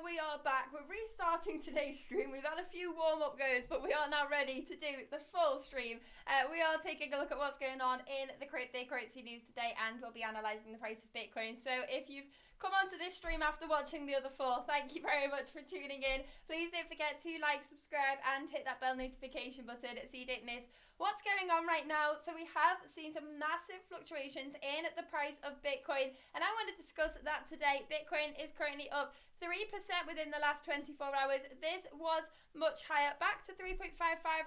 we are back. We're restarting today's stream. We've had a few warm-up goes, but we are now ready to do the full stream. We are taking a look at what's going on in the cryptocurrency news today, and we'll be analysing the price of Bitcoin. So if you've come onto this stream after watching the other four, thank you very much for tuning in. Please don't forget to like, subscribe, and hit that bell notification button so you don't miss what's going on right now. So we have seen some massive fluctuations in the price of Bitcoin, and I want to discuss that today. Bitcoin is currently up 3% within the last 24 hours. This was much higher, back to 3.55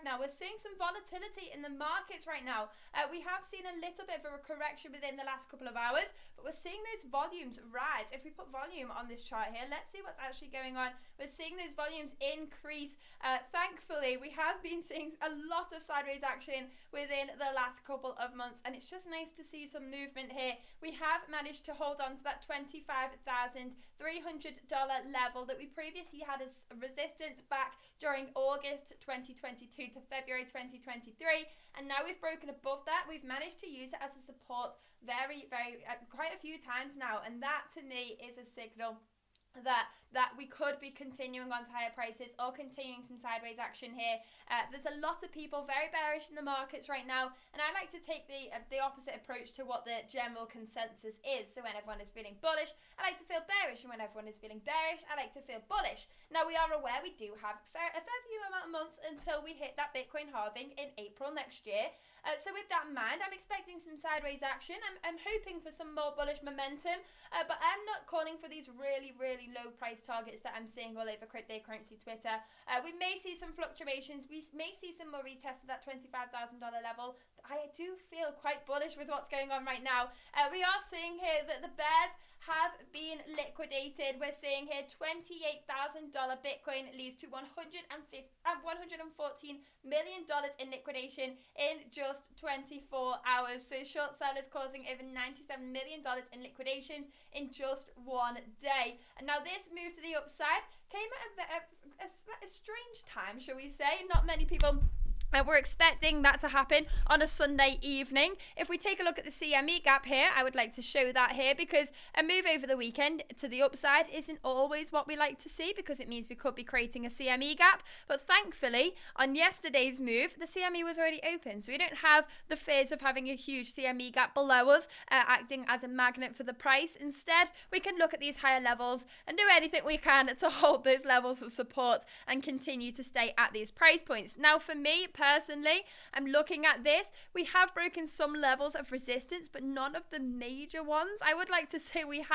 now. We're seeing some volatility in the markets right now. We have seen a little bit of a correction within the last couple of hours, but we're seeing those volumes rise. If we put volume on this chart here, let's see what's actually going on. We're seeing those volumes increase. Thankfully, we have been seeing a lot of sideways action within the last couple of months, and it's just nice to see some movement here. We have managed to hold on to that $25,300 level that we previously had as resistance back during August 2022 to February 2023, and now we've broken above that. We've managed to use it as a support quite a few times now, and that to me is a signal that we could be continuing on to higher prices or continuing some sideways action here. There's a lot of people very bearish in the markets right now, and I like to take the opposite approach to what the general consensus is. So when everyone is feeling bullish, I like to feel bearish, and when everyone is feeling bearish, I like to feel bullish. Now, we are aware we do have a fair few amount of months until we hit that Bitcoin halving in April next year. So with that in mind, I'm expecting some sideways action. I'm hoping for some more bullish momentum, but I'm not calling for these really low price targets that I'm seeing all over cryptocurrency Twitter. We may see some fluctuations. We may see some more retests of that $25,000 level. But I do feel quite bullish with what's going on right now. We are seeing here that the bears have been liquidated. We're seeing here $28,000 Bitcoin leads to $114 million in liquidation in just 24 hours. So short sellers causing over $97 million in liquidations in just one day. And now this move to the upside came at a strange time, shall we say. Not many people we're expecting that to happen on a Sunday evening. If we take a look at the CME gap here, I would like to show that here, because a move over the weekend to the upside isn't always what we like to see, because it means we could be creating a CME gap. But thankfully, on yesterday's move, the CME was already open, so we don't have the fears of having a huge CME gap below us acting as a magnet for the price. Instead, we can look at these higher levels and do anything we can to hold those levels of support and continue to stay at these price points. Now, for me personally, I'm looking at this. We have broken some levels of resistance, but none of the major ones. I would like to say we've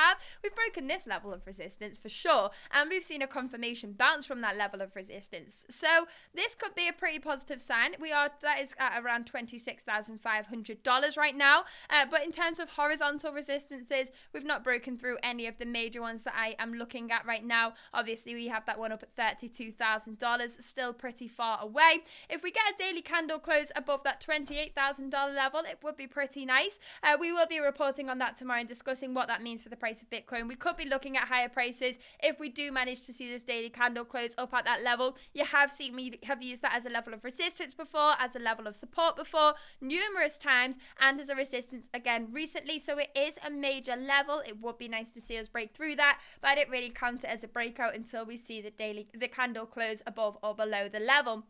broken this level of resistance for sure, and we've seen a confirmation bounce from that level of resistance. So this could be a pretty positive sign. That is at around $26,500 right now. But in terms of horizontal resistances, we've not broken through any of the major ones that I am looking at right now. Obviously, we have that one up at $32,000, still pretty far away. If we get a daily candle close above that $28,000 level, it would be pretty nice. We will be reporting on that tomorrow and discussing what that means for the price of Bitcoin. We could be looking at higher prices if we do manage to see this daily candle close up at that level. You have seen me have used that as a level of resistance before, as a level of support before, numerous times, and as a resistance again recently. So it is a major level. It would be nice to see us break through that, but I don't really count it as a breakout until we see the candle close above or below the level.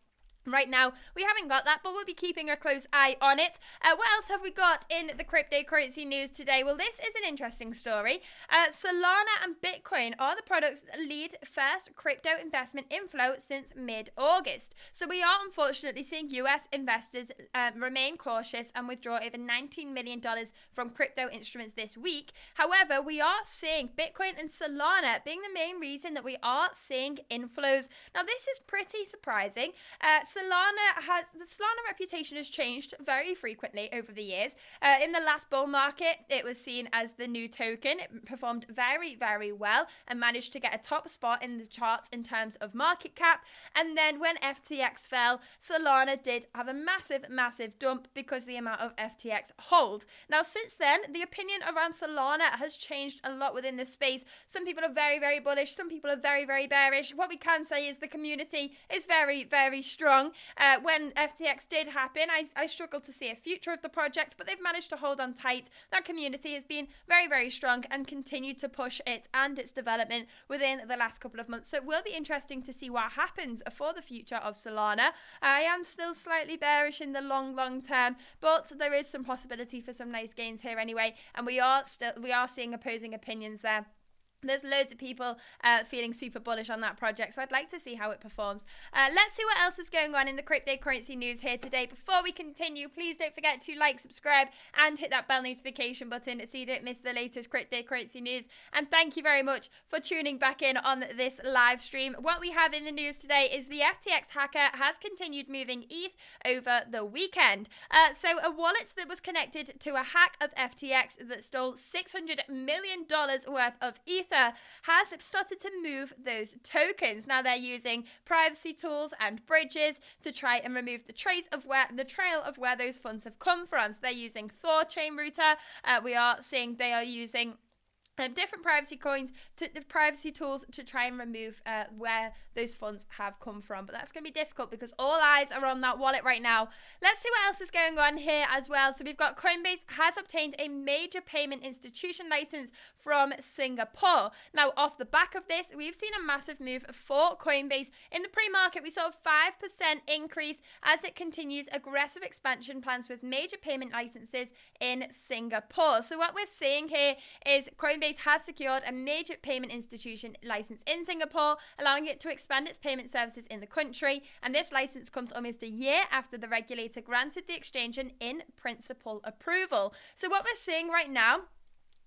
Right now, we haven't got that, but we'll be keeping a close eye on it. What else have we got in the cryptocurrency news today? Well, this is an interesting story. Solana and Bitcoin are the products that lead first crypto investment inflow since mid-August. So we are unfortunately seeing US investors remain cautious and withdraw over $19 million from crypto instruments this week. However, we are seeing Bitcoin and Solana being the main reason that we are seeing inflows. Now, this is pretty surprising. The Solana reputation has changed very frequently over the years. In the last bull market, it was seen as the new token. It performed very well and managed to get a top spot in the charts in terms of market cap. And then when FTX fell, Solana did have a massive dump because the amount of FTX hold. Now, since then, the opinion around Solana has changed a lot within this space. Some people are very bullish. Some people are very bearish. What we can say is the community is very strong. strong. When FTX did happen, I struggled to see a future of the project, but they've managed to hold on tight. That community has been very, very strong and continued to push it and its development within the last couple of months. So it will be interesting to see what happens for the future of Solana. I am still slightly bearish in the long term, but there is some possibility for some nice gains here anyway, and we are seeing opposing opinions there. There's loads of people feeling super bullish on that project, so I'd like to see how it performs. Let's see what else is going on in the cryptocurrency news here today. Before we continue, please don't forget to like, subscribe, and hit that bell notification button so you don't miss the latest cryptocurrency news. And thank you very much for tuning back in on this live stream. What we have in the news today is the FTX hacker has continued moving ETH over the weekend. So a wallet that was connected to a hack of FTX that stole $600 million worth of ETH has started to move those tokens. Now they're using privacy tools and bridges to try and remove the trail of where those funds have come from. So they're using Thor chain router. We are seeing they are using different privacy tools to try and remove where those funds have come from. But that's going to be difficult because all eyes are on that wallet right now. Let's see what else is going on here as well. So we've got Coinbase has obtained a major payment institution license from Singapore. Now, off the back of this, we've seen a massive move for Coinbase. In the pre-market, we saw a 5% increase as it continues aggressive expansion plans with major payment licenses in Singapore. So what we're seeing here is Coinbase has secured a major payment institution license in Singapore, allowing it to expand its payment services in the country. And this license comes almost a year after the regulator granted the exchange an in-principle approval. So what we're seeing right now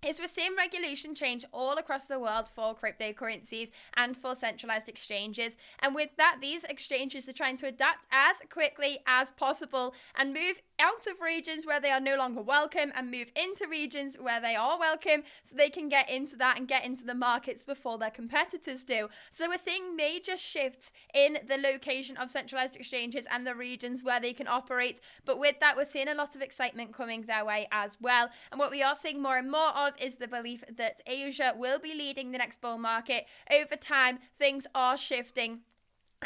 is we're seeing regulation change all across the world for cryptocurrencies and for centralized exchanges. And with that, these exchanges are trying to adapt as quickly as possible and move out of regions where they are no longer welcome and move into regions where they are welcome so they can get into that and get into the markets before their competitors do. So we're seeing major shifts in the location of centralized exchanges and the regions where they can operate. But with that, we're seeing a lot of excitement coming their way as well. And what we are seeing more and more of is the belief that Asia will be leading the next bull market. Over time, things are shifting.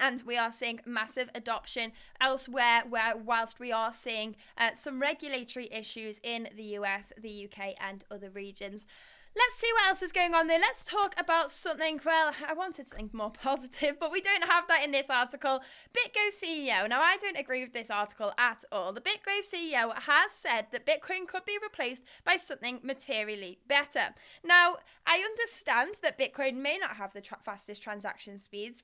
And we are seeing massive adoption elsewhere, whilst we are seeing some regulatory issues in the US, the UK, and other regions. Let's see what else is going on there. Let's talk about something, well, I wanted something more positive, but we don't have that in this article. BitGo CEO. Now, I don't agree with this article at all. The BitGo CEO has said that Bitcoin could be replaced by something materially better. Now, I understand that Bitcoin may not have the fastest transaction speeds,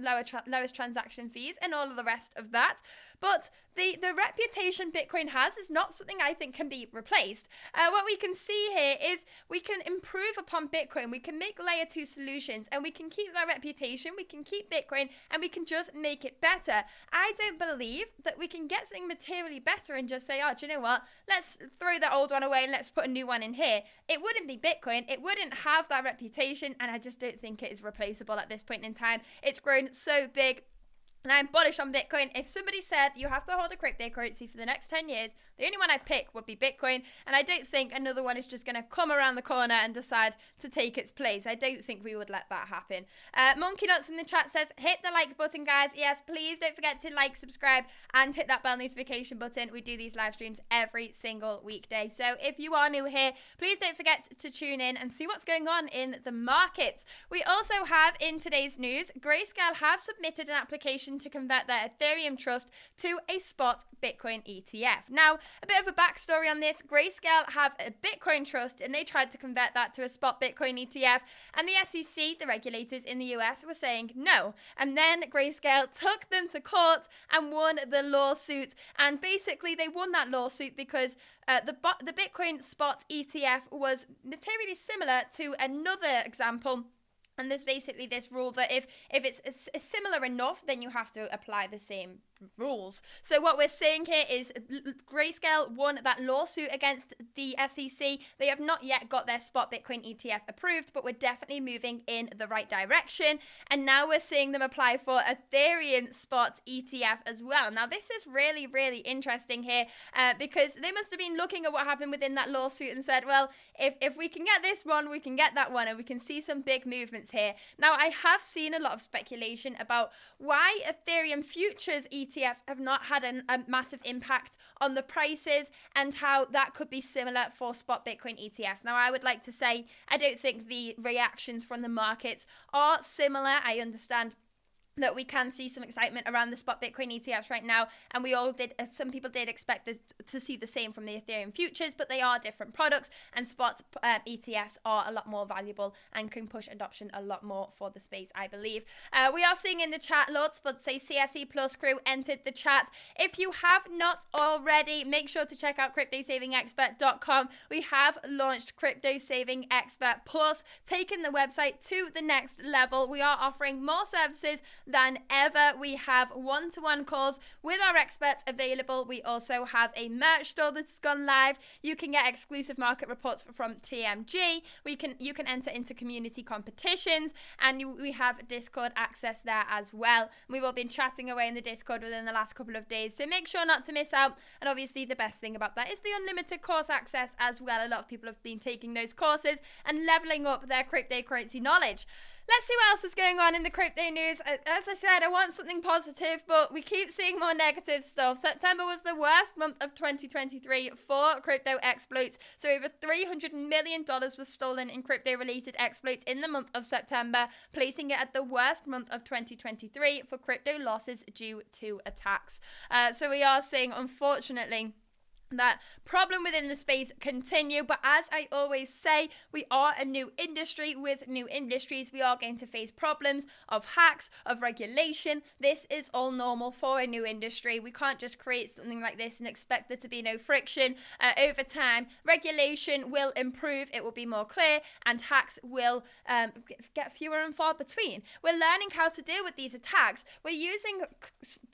lowest transaction fees, and all of the rest of that, but the reputation Bitcoin has is not something I think can be replaced. What we can see here is we can improve upon Bitcoin. We can make layer 2 solutions and we can keep that reputation. We can keep Bitcoin and we can just make it better. I don't believe that we can get something materially better and just say, oh, do you know what? Let's throw that old one away and let's put a new one in here. It wouldn't be Bitcoin. It wouldn't have that reputation. And I just don't think it is replaceable at this point in time. It's grown so big. And I'm bullish on Bitcoin. If somebody said you have to hold a cryptocurrency for the next 10 years, the only one I'd pick would be Bitcoin. And I don't think another one is just going to come around the corner and decide to take its place. I don't think we would let that happen. Monkey Nuts in the chat says, hit the like button, guys. Yes, please don't forget to like, subscribe, and hit that bell notification button. We do these live streams every single weekday. So if you are new here, please don't forget to tune in and see what's going on in the markets. We also have in today's news, Grayscale have submitted an application to convert their Ethereum trust to a spot Bitcoin ETF. Now, a bit of a backstory on this. Grayscale have a Bitcoin trust and they tried to convert that to a spot Bitcoin ETF, and the SEC, the regulators in the US, were saying no. And then Grayscale took them to court and won the lawsuit. And basically they won that lawsuit because the Bitcoin spot ETF was materially similar to another example. And there's basically this rule that if it's similar enough, then you have to apply the same rules. So what we're seeing here is Grayscale won that lawsuit against the SEC. They have not yet got their spot Bitcoin ETF approved, but we're definitely moving in the right direction. And now we're seeing them apply for Ethereum spot ETF as well. Now this is really, really interesting here because they must have been looking at what happened within that lawsuit and said, well, if we can get this one, we can get that one, and we can see some big movements developments here. Now, I have seen a lot of speculation about why Ethereum futures ETFs have not had a massive impact on the prices and how that could be similar for spot Bitcoin ETFs. Now, I would like to say I don't think the reactions from the markets are similar. I understand that we can see some excitement around the spot Bitcoin ETFs right now, and we all did, some people did expect this to see the same from the Ethereum futures, but they are different products, and spot ETFs are a lot more valuable and can push adoption a lot more for the space, I believe. We are seeing in the chat, lots, but say CSE Plus crew entered the chat. If you have not already, make sure to check out CryptoSavingExpert.com. We have launched Crypto Saving Expert Plus, taking the website to the next level. We are offering more services than ever. We have one-to-one calls with our experts available. We also have a merch store that's gone live. You can get exclusive market reports from TMG. You can enter into community competitions, and we have Discord access there as well. We've all been chatting away in the Discord within the last couple of days, so make sure not to miss out. And obviously the best thing about that is the unlimited course access as well. A lot of people have been taking those courses and leveling up their cryptocurrency knowledge. Let's see what else is going on in the crypto news. As I said, I want something positive, but we keep seeing more negative stuff. September was the worst month of 2023 for crypto exploits. So over $300 million was stolen in crypto-related exploits in the month of September, placing it at the worst month of 2023 for crypto losses due to attacks. So we are seeing, unfortunately, that problem within the space continue, but as I always say, we are a new industry. With new industries, we are going to face problems of hacks, of regulation. This is all normal for a new industry. We can't just create something like this and expect there to be no friction. Over time, regulation will improve, it will be more clear, and hacks will get fewer and far between. We're learning how to deal with these attacks. We're using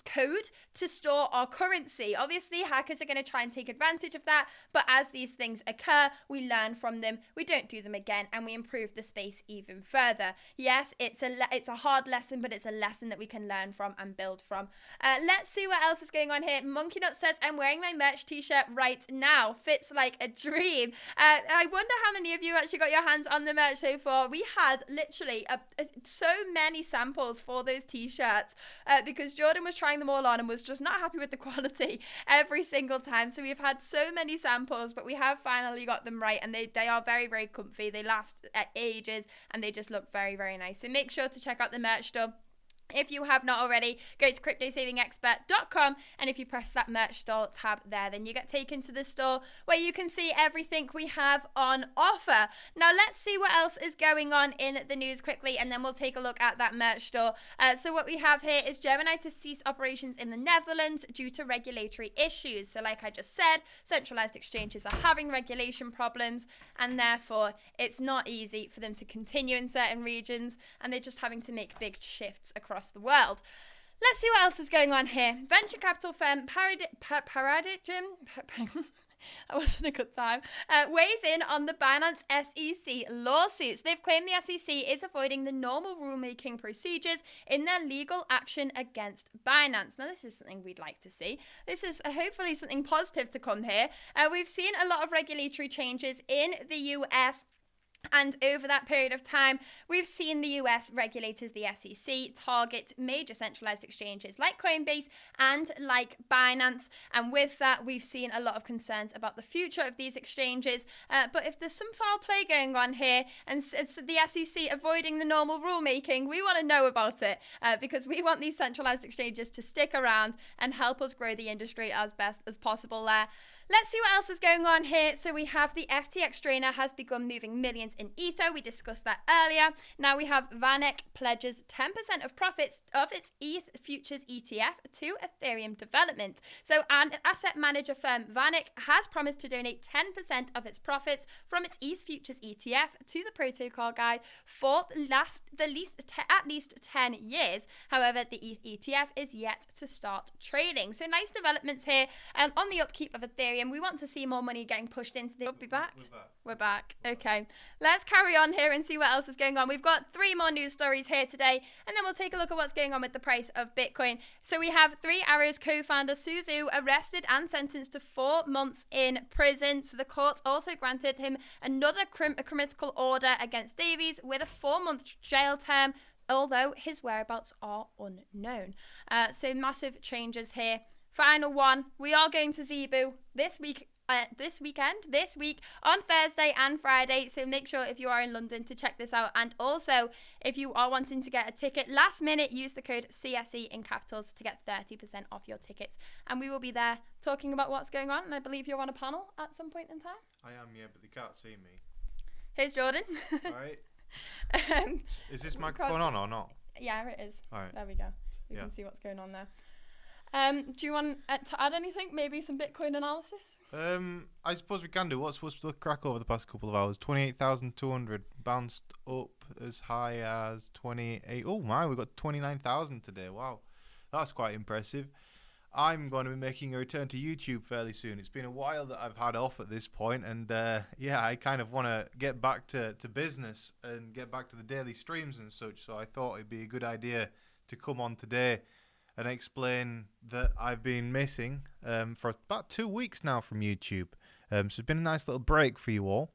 code to store our currency. Obviously, hackers are going to try and take advantage of that, but as these things occur, we learn from them, we don't do them again, and we improve the space even further. Yes, it's a hard lesson, but it's a lesson that we can learn from and build from. Let's see what else is going on here. Monkey Nut says, I'm wearing my merch t-shirt right now. Fits like a dream. I wonder how many of you actually got your hands on the merch so far. We had literally so many samples for those t-shirts because Jordan was trying them all on and was just not happy with the quality every single time. So we've had so many samples, but we have finally got them right, and they are very, very comfy. They last ages, and they just look very, very nice. So make sure to check out the merch store. If you have not already, go to CryptoSavingExpert.com, and if you press that merch store tab there, then you get taken to the store where you can see everything we have on offer. Now let's see what else is going on in the news quickly, and then we'll take a look at that merch store. So what we have here is Gemini to cease operations in the Netherlands due to regulatory issues. So like I just said, centralized exchanges are having regulation problems, and therefore it's not easy for them to continue in certain regions, and they're just having to make big shifts across the world. Let's see what else is going on here. Venture capital firm Paradigm that wasn't a good time, weighs in on the Binance SEC lawsuits. They've claimed the SEC is avoiding the normal rulemaking procedures in their legal action against Binance. Now, this is something we'd like to see. This is hopefully something positive to come here. We've seen a lot of regulatory changes in the US. And over that period of time, we've seen the US regulators, the SEC, target major centralized exchanges like Coinbase and like Binance. And with that, we've seen a lot of concerns about the future of these exchanges. But if there's some foul play going on here and it's the SEC avoiding the normal rulemaking, we want to know about it because we want these centralized exchanges to stick around and help us grow the industry as best as possible there. Let's see what else is going on here. So we have the FTX trainer has begun moving millions in Ether. We discussed that earlier. Now we have VanEck pledges 10% of profits of its ETH futures ETF to Ethereum development. So an asset manager firm VanEck has promised to donate 10% of its profits from its ETH futures ETF to the protocol guide for at least 10 years. However, the ETH ETF is yet to start trading. So nice developments here on the upkeep of Ethereum. We want to see more money getting pushed into the... We'll be back. We're back. Okay. let's carry on here and see what else is going on. We've got 3 more news stories here today, and then we'll take a look at what's going on with the price of Bitcoin. So we have 3 Arrows co-founder Suzu arrested and sentenced to 4 months in prison. So the court also granted him another criminal order against Davies with a 4-month jail term, although his whereabouts are unknown. So massive changes here. Final one, we are going to Zebu this week on Thursday and Friday, so make sure if you are in London to check this out. And also, if you are wanting to get a ticket last minute, use the code CSE in capitals to get 30% off your tickets, and we will be there talking about what's going on. And I believe you're on a panel at some point in time. I am, yeah, but they can't see me. Here's Jordan. All right. Is this microphone on or not? Yeah, it is. All right. There we go. You can see what's going on there. Do you want to add anything? Maybe some Bitcoin analysis? I suppose we can do. What's the crack over the past couple of hours? 28,200 bounced up as high as 28. Oh my, we got 29,000 today. Wow, that's quite impressive. I'm going to be making a return to YouTube fairly soon. It's been a while that I've had off at this point, and yeah, I kind of want to get back to business and get back to the daily streams and such. So I thought it'd be a good idea to come on today and explain that I've been missing for about 2 weeks now from YouTube. So it's been a nice little break for you all.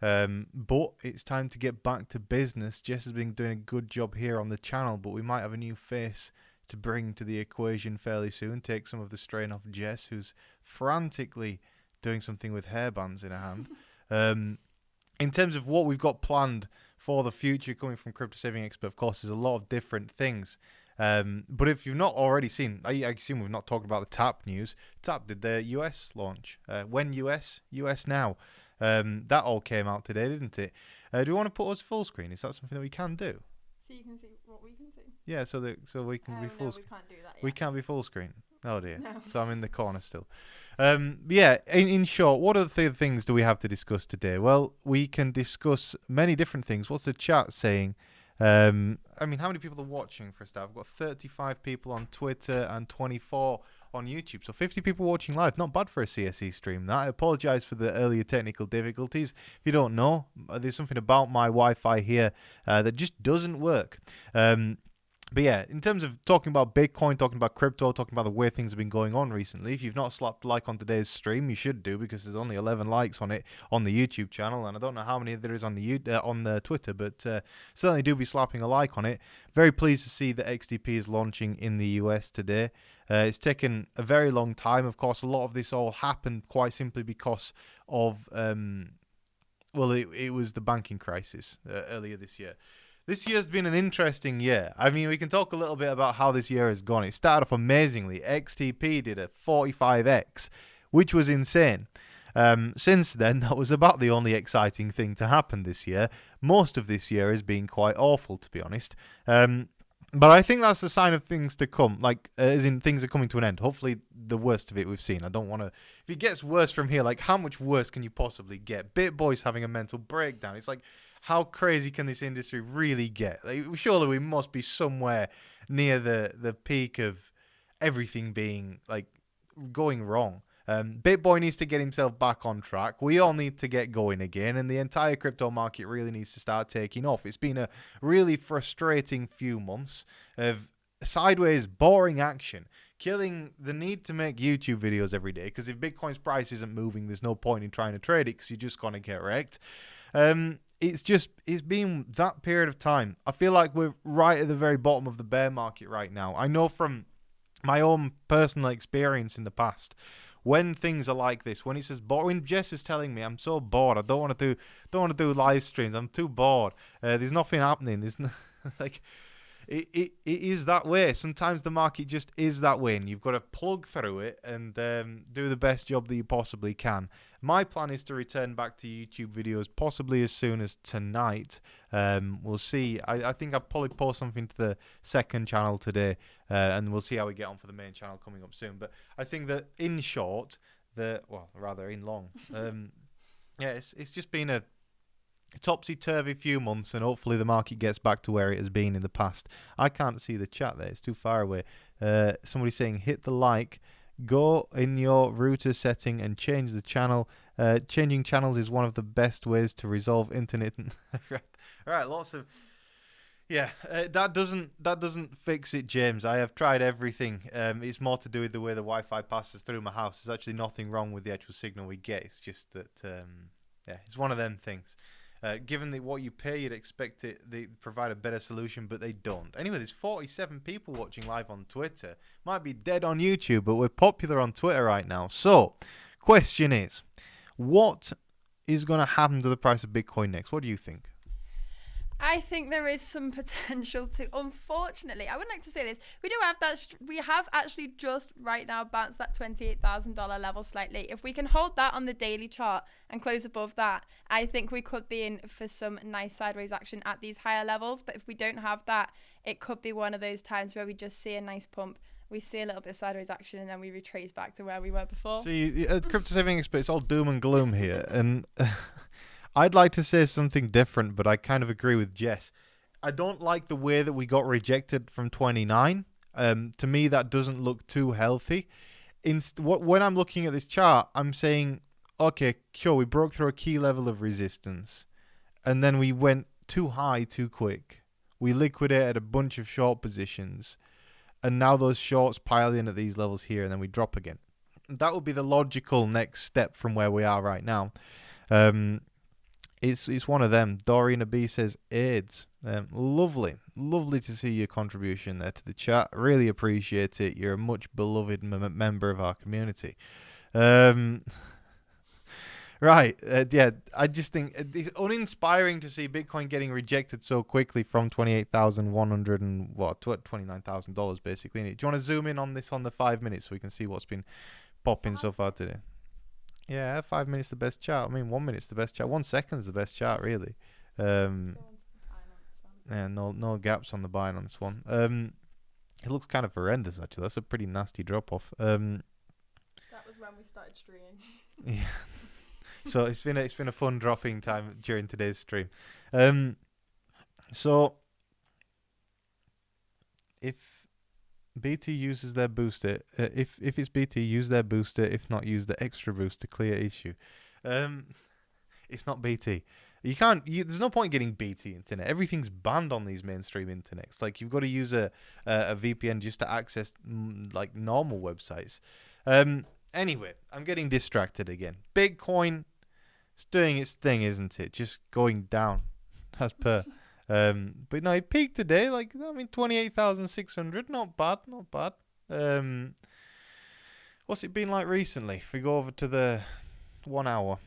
But it's time to get back to business. Jess has been doing a good job here on the channel, but we might have a new face to bring to the equation fairly soon. Take some of the strain off Jess, who's frantically doing something with hairbands in her hand. In terms of what we've got planned for the future coming from Crypto Saving Expert, of course, there's a lot of different things. But if you've not already seen, I assume we've not talked about the TAP news. TAP did their US launch. When US now. That all came out today, didn't it? Do you want to put us full screen? Is that something that we can do? So you can see what we can see? Yeah, so we can be full screen. We can't do that yet. We can't be full screen. Oh dear. No. So I'm in the corner still. Yeah, in short, what other things do we have to discuss today? Well, we can discuss many different things. What's the chat saying? I mean, how many people are watching for a start? I've got 35 people on Twitter and 24 on YouTube. So 50 people watching live. Not bad for a CSE stream. That. I apologize for the earlier technical difficulties. If you don't know, there's something about my Wi-Fi here that just doesn't work. But yeah, in terms of talking about Bitcoin, talking about crypto, talking about the way things have been going on recently, if you've not slapped a like on today's stream, you should do, because there's only 11 likes on it on the YouTube channel, and I don't know how many there is on the Twitter, but certainly do be slapping a like on it. Very pleased to see that XDP is launching in the US today. It's taken a very long time. Of course, a lot of this all happened quite simply because of, well, it was the banking crisis earlier this year. This year's been an interesting year. I mean, we can talk a little bit about how this year has gone. It started off amazingly. XTP did a 45x, which was insane. Since then, that was about the only exciting thing to happen this year. Most of this year has been quite awful, to be honest. But I think that's a sign of things to come, like, as in things are coming to an end. Hopefully, the worst of it we've seen. I don't want to... If it gets worse from here, like, how much worse can you possibly get? BitBoy's having a mental breakdown. It's like, how crazy can this industry really get? Like, surely we must be somewhere near the peak of everything being, like, going wrong. BitBoy needs to get himself back on track. We all need to get going again, and the entire crypto market really needs to start taking off. It's been a really frustrating few months of sideways, boring action, killing the need to make YouTube videos every day, because if Bitcoin's price isn't moving, there's no point in trying to trade it, because you're just going to get wrecked. It's been that period of time. I feel like we're right at the very bottom of the bear market right now. I know from my own personal experience in the past, when things are like this, when it's as bored, when Jess is telling me I'm so bored, I don't want to do live streams, I'm too bored, there's nothing happening, there's like, it is that way. Sometimes the market just is that way, and you've got to plug through it and do the best job that you possibly can. My plan is to return back to YouTube videos possibly as soon as tonight. We'll see. I think I'll probably post something to the second channel today, and we'll see how we get on for the main channel coming up soon. But I think that in short, rather in long, yeah, it's just been a topsy-turvy few months, and hopefully the market gets back to where it has been in the past. I can't see the chat there. It's too far away. Somebody saying hit the like, Go in your router setting and change the channel. Changing channels is one of the best ways to resolve internet. Right, lots of that doesn't fix it, James. I have tried everything. It's more to do with the way the Wi-Fi passes through my house. There's actually nothing wrong with the actual signal we get. It's just that it's one of them things. Given what you pay, you'd expect they provide a better solution, but they don't. Anyway, there's 47 people watching live on Twitter. Might be dead on YouTube, but we're popular on Twitter right now. So, question is, what is going to happen to the price of Bitcoin next? What do you think? I think there is some potential to, unfortunately, I would like to say this, we have actually just right now bounced that $28,000 level slightly. If we can hold that on the daily chart and close above that, I think we could be in for some nice sideways action at these higher levels. But if we don't have that, it could be one of those times where we just see a nice pump, we see a little bit of sideways action, and then we retrace back to where we were before. See, crypto saving expert, it's all doom and gloom here, and I'd like to say something different, but I kind of agree with Jess. I don't like the way that we got rejected from 29. To me, that doesn't look too healthy. When I'm looking at this chart, I'm saying, okay, sure, we broke through a key level of resistance, and then we went too high too quick. We liquidated a bunch of short positions, and now those shorts pile in at these levels here, and then we drop again. That would be the logical next step from where we are right now. It's one of them. Doreen B says AIDS. Lovely to see your contribution there to the chat. Really appreciate it. You're a much beloved member of our community. Right. I just think it's uninspiring to see Bitcoin getting rejected so quickly from $28,100 and $29,000 basically. Do you want to zoom in on this on the 5 minutes so we can see what's been popping so far today? Yeah, 5 minutes the best chart. I mean, 1 minute's the best chart. 1 second's the best chart, really. Yeah, no gaps on the Binance one. It looks kind of horrendous, actually. That's a pretty nasty drop off. That was when we started streaming. Yeah. So it's been a fun dropping time during today's stream. So if BT uses their booster. If it's BT, use their booster. If not, use the extra booster. Clear issue. It's not BT. You can't. There's no point getting BT internet. Everything's banned on these mainstream internets. Like you've got to use a VPN just to access like normal websites. Anyway, I'm getting distracted again. Bitcoin, it's doing its thing, isn't it? Just going down as per. But no, it peaked today. 28,600. Not bad. What's it been like recently? If we go over to the 1 hour,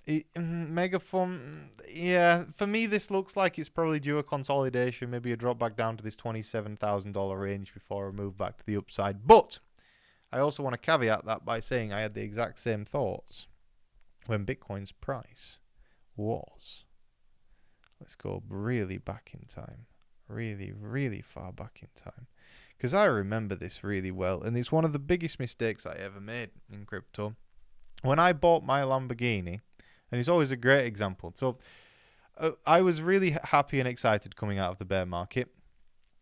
Megaform. Yeah, for me, this looks like it's probably due a consolidation, maybe a drop back down to this $27,000 range before a move back to the upside. But I also want to caveat that by saying I had the exact same thoughts when Bitcoin's price was. Let's go really back in time. Really, really far back in time. Because I remember this really well. And it's one of the biggest mistakes I ever made in crypto. When I bought my Lamborghini, and it's always a great example. So I was really happy and excited coming out of the bear market.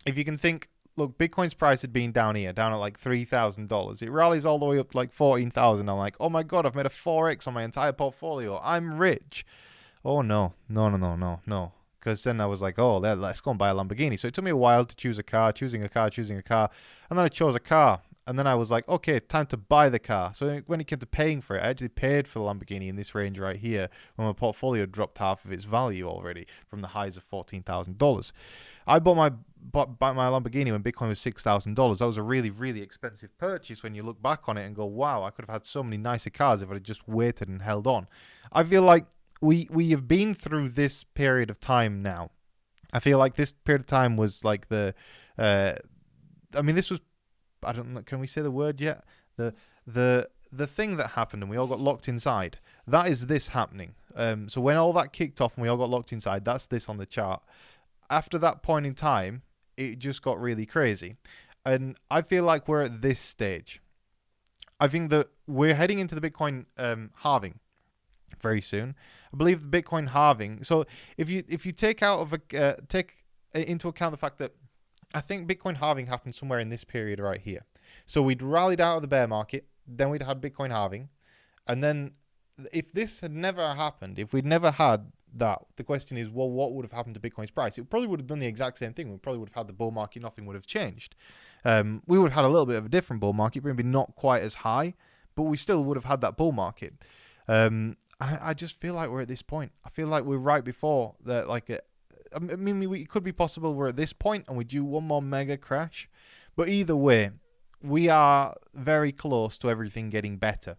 If you can think, look, Bitcoin's price had been down here, down at like $3,000. It rallies all the way up to like 14,000. I'm like, oh my God, I've made a 4x on my entire portfolio. I'm rich. Oh, no. Because then I was like, oh, let's go and buy a Lamborghini. So it took me a while to choosing a car. And then I chose a car. And then I was like, okay, time to buy the car. So when it came to paying for it, I actually paid for the Lamborghini in this range right here when my portfolio dropped half of its value already from the highs of $14,000. I bought my Lamborghini when Bitcoin was $6,000. That was a really, really expensive purchase when you look back on it and go, wow, I could have had so many nicer cars if I had just waited and held on. I feel like we have been through this period of time now. I feel like this period of time was like this was, I don't know, can we say the word yet? The thing that happened and we all got locked inside, that is this happening. So when all that kicked off and we all got locked inside, that's this on the chart. After that point in time, it just got really crazy. And I feel like we're at this stage. I think that we're heading into the Bitcoin halving very soon. I believe the Bitcoin halving. So if you take into account the fact that I think Bitcoin halving happened somewhere in this period right here. So we'd rallied out of the bear market. then we'd had Bitcoin halving. And then if this had never happened, if we'd never had that, the question is, well, what would have happened to Bitcoin's price? It probably would have done the exact same thing. We probably would have had the bull market. Nothing would have changed. We would have had a little bit of a different bull market, maybe not quite as high, but we still would have had that bull market. I just feel like we're at this point. I feel like we're right before that. I mean, it could be possible we're at this point and we do one more mega crash. But either way, we are very close to everything getting better.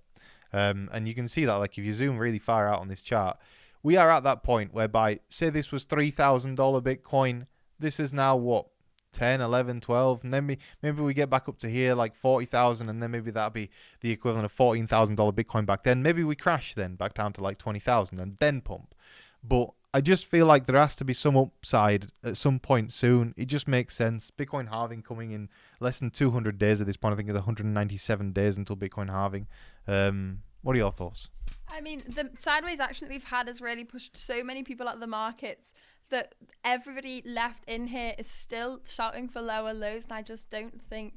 And you can see that, like, if you zoom really far out on this chart, we are at that point whereby, say this was $3,000 Bitcoin, this is now what, 10, 11, 12, and then maybe we get back up to here like 40,000, and then maybe that'll be the equivalent of $14,000 Bitcoin back then. Maybe we crash then back down to like 20,000 and then pump. But I just feel like there has to be some upside at some point soon. It just makes sense. Bitcoin halving coming in less than 200 days at this point. I think it's 197 days until Bitcoin halving. What are your thoughts? I mean, the sideways action that we've had has really pushed so many people out of the markets that everybody left in here is still shouting for lower lows, and I just don't think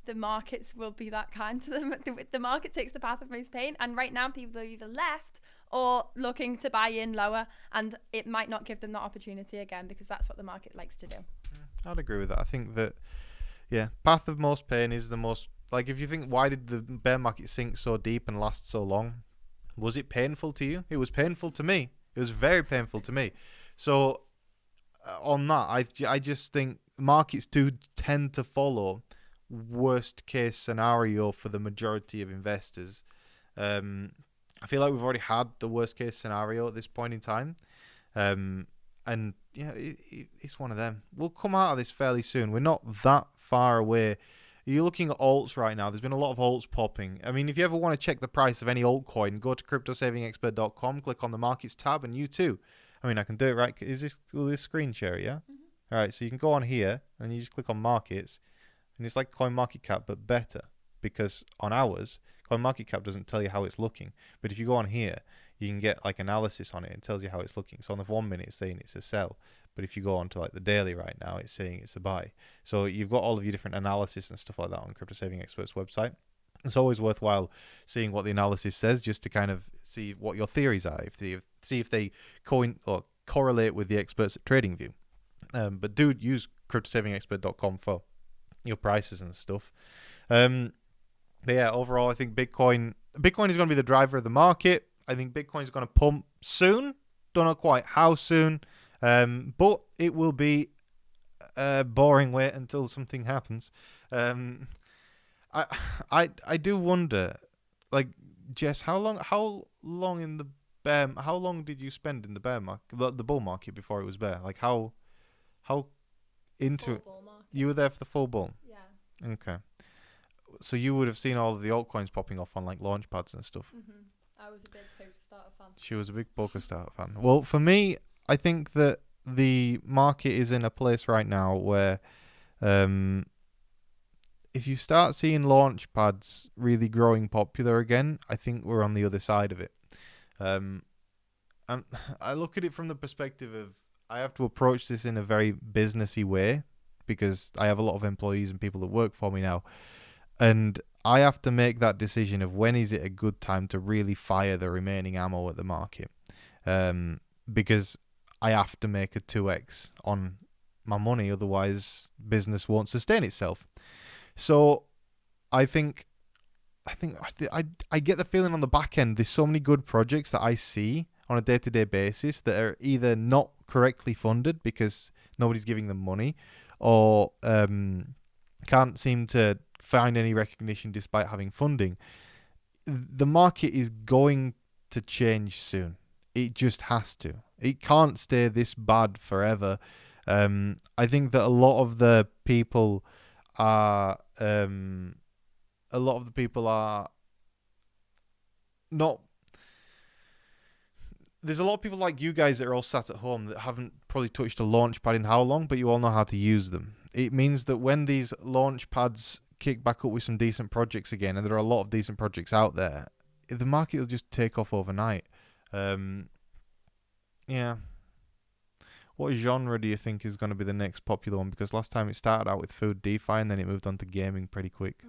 the markets will be that kind to them. The market takes the path of most pain, and right now people are either left or looking to buy in lower, and it might not give them that opportunity again, because that's what the market likes to do. I'd agree with that. I think that, yeah, path of most pain is the most, like, if you think, why did the bear market sink so deep and last so long? Was it painful to you? It was painful to me. It was very painful to me. So on that, I just think markets do tend to follow worst case scenario for the majority of investors. I feel like we've already had the worst case scenario at this point in time. And yeah, it's one of them. We'll come out of this fairly soon. We're not that far away. You're looking at alts right now. There's been a lot of alts popping. I mean, if you ever want to check the price of any altcoin, go to cryptosavingexpert.com, click on the markets tab, and you too. I mean, I can do it right. Will this screen share it, yeah? Mm-hmm. All right, so you can go on here, and you just click on markets, and it's like CoinMarketCap, but better. Because on ours, CoinMarketCap doesn't tell you how it's looking. But if you go on here, you can get like analysis on it and tells you how it's looking. So on the 1 minute, it's saying it's a sell. But if you go on to like the daily right now, it's saying it's a buy. So you've got all of your different analysis and stuff like that on Crypto Saving Expert's website. It's always worthwhile seeing what the analysis says, just to kind of see what your theories are, see if they correlate with the experts at TradingView. But do use cryptosavingexpert.com for your prices and stuff. But yeah, overall, I think Bitcoin is going to be the driver of the market. I think Bitcoin is going to pump soon. Don't know quite how soon, but it will be a boring wait until something happens. I do wonder, like, Jess, how long did you spend in the bear market, the bull market, before it was bear? Like, how into it? You were there for the full bull. Yeah. Okay. So you would have seen all of the altcoins popping off on like launch pads and stuff. Mm-hmm. I was a big PokerStarter fan. She was a big PokerStarter fan. Well, for me, I think that the market is in a place right now where if you start seeing launch pads really growing popular again, I think we're on the other side of it. I look at it from the perspective of, I have to approach this in a very businessy way because I have a lot of employees and people that work for me now. And I have to make that decision of when is it a good time to really fire the remaining ammo at the market. Because I have to make a 2x on my money, otherwise business won't sustain itself. So I think I get the feeling on the back end, there's so many good projects that I see on a day-to-day basis that are either not correctly funded because nobody's giving them money, or can't seem to find any recognition despite having funding. The market is going to change soon. It just has to. It can't stay this bad forever. I think that a lot of the people are not. There's a lot of people like you guys that are all sat at home that haven't probably touched a launch pad in how long, but you all know how to use them. It means that when these launch pads kick back up with some decent projects again, and there are a lot of decent projects out there, the market will just take off overnight. Yeah. What genre do you think is going to be the next popular one? Because last time it started out with food DeFi and then it moved on to gaming pretty quick.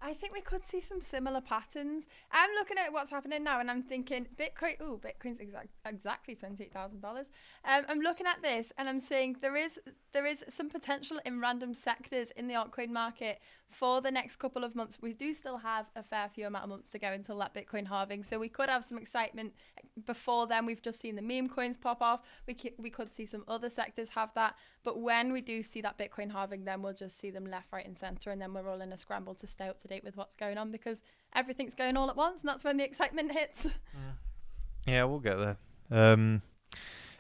I think we could see some similar patterns. I'm looking at what's happening now and I'm thinking Bitcoin's exactly $28,000. I'm looking at this and I'm saying there is some potential in random sectors in the altcoin market for the next couple of months. We do still have a fair few amount of months to go until that Bitcoin halving, so we could have some excitement before then. We've just seen the meme coins pop off. We could see some other sectors have that, but when we do see that Bitcoin halving, then we'll just see them left, right and center, and then we're all in a scramble to stay up to date with what's going on because everything's going all at once, and that's when the excitement hits. Yeah, we'll get there.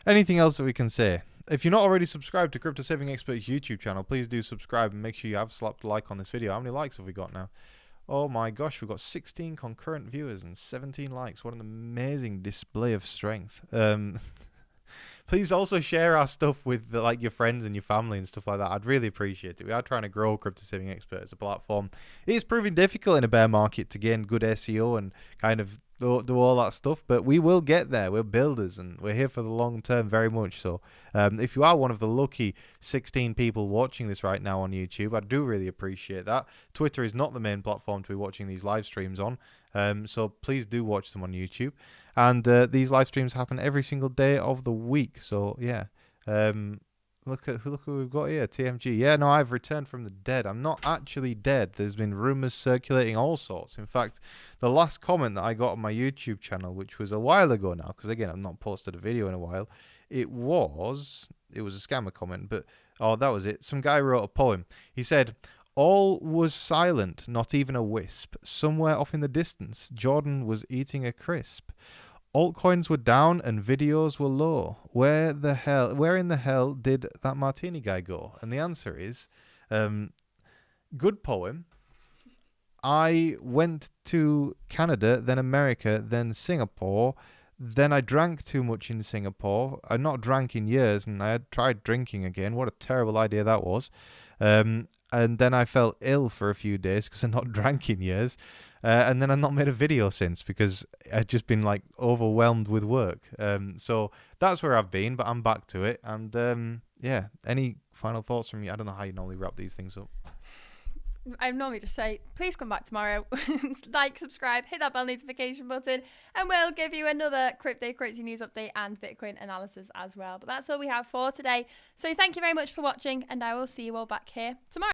Anything else that we can say? If you're not already subscribed to Crypto Saving Experts YouTube channel, please do subscribe and make sure you have slapped a like on this video. How many likes have we got now? Oh my gosh, we've got 16 concurrent viewers and 17 likes. What an amazing display of strength. Please also share our stuff with your friends and your family and stuff like that. I'd really appreciate it. We are trying to grow Crypto Saving Expert as a platform. It is proving difficult in a bear market to gain good SEO and kind of do all that stuff, but we will get there. We're builders and we're here for the long term, very much so. If you are one of the lucky 16 people watching this right now on YouTube, I do really appreciate that. Twitter is not the main platform to be watching these live streams on, so please do watch them on YouTube. And these live streams happen every single day of the week, so yeah. Look who we've got here, TMG. Yeah, no, I've returned from the dead. I'm not actually dead. There's been rumors circulating all sorts. In fact, the last comment that I got on my YouTube channel, which was a while ago now, because again, I've not posted a video in a while, it was a scammer comment, but that was it. Some guy wrote a poem. He said, "All was silent, not even a wisp. Somewhere off in the distance, Jordan was eating a crisp. Altcoins were down and videos were low. Where in the hell did that martini guy go?" And the answer is, good poem. I went to Canada, then America, then Singapore. Then I drank too much in Singapore. I'd not drank in years, and I had tried drinking again. What a terrible idea that was. And then I felt ill for a few days because I not drank in years. And then I've not made a video since because I've just been overwhelmed with work. So that's where I've been, but I'm back to it. And yeah, any final thoughts from you? I don't know how you normally wrap these things up. I normally just say, please come back tomorrow, like, subscribe, hit that bell notification button, and we'll give you another cryptocurrency news update and Bitcoin analysis as well. But that's all we have for today. So thank you very much for watching, and I will see you all back here tomorrow.